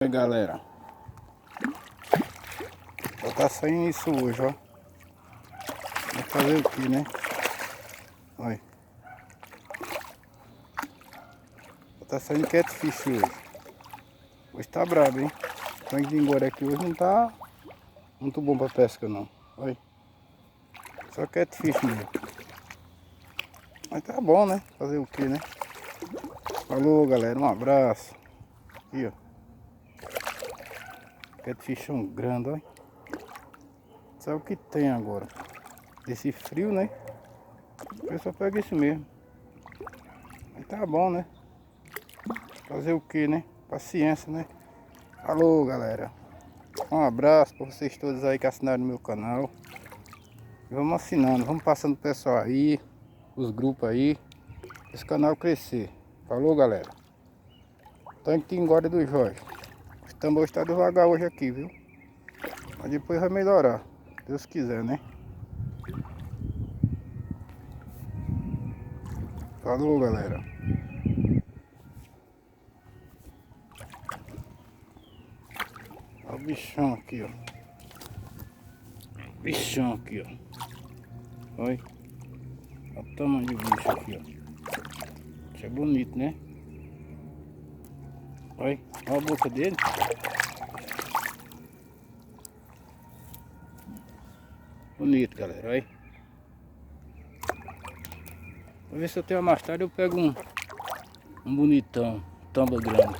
Aí galera, só tá saindo isso hoje, ó. Vai fazer o que, né? Olha, só tá saindo catfish hoje. Hoje tá brabo, hein? O tanque de engorda aqui hoje não tá muito bom pra pesca não. Olha, só catfish mesmo. Mas tá bom, né? Fazer o que, né? Falou galera, um abraço. Aqui, ó. Catfishão grande, olha. Sabe o que tem agora? Esse frio, né? Eu só pego isso mesmo. Mas tá bom, né? Fazer o que, né? Paciência, né? Falou, galera. Um abraço para vocês todos aí que assinaram no meu canal. E vamos assinando, vamos passando o pessoal aí, os grupos aí, esse canal crescer. Falou, galera. Tanque de engorda do Jorge. O tambor está devagar hoje aqui, viu? Mas depois vai melhorar. Deus quiser, né? Falou, galera. Olha o bichão aqui, ó. Bichão aqui, ó. Olha. Olha o tamanho do bicho aqui, ó. Isso é bonito, né? Olha. Olha a boca dele. Bonito, galera. Olha. Vou ver se eu tenho mais tarde. Eu pego um bonitão. Tamba grande.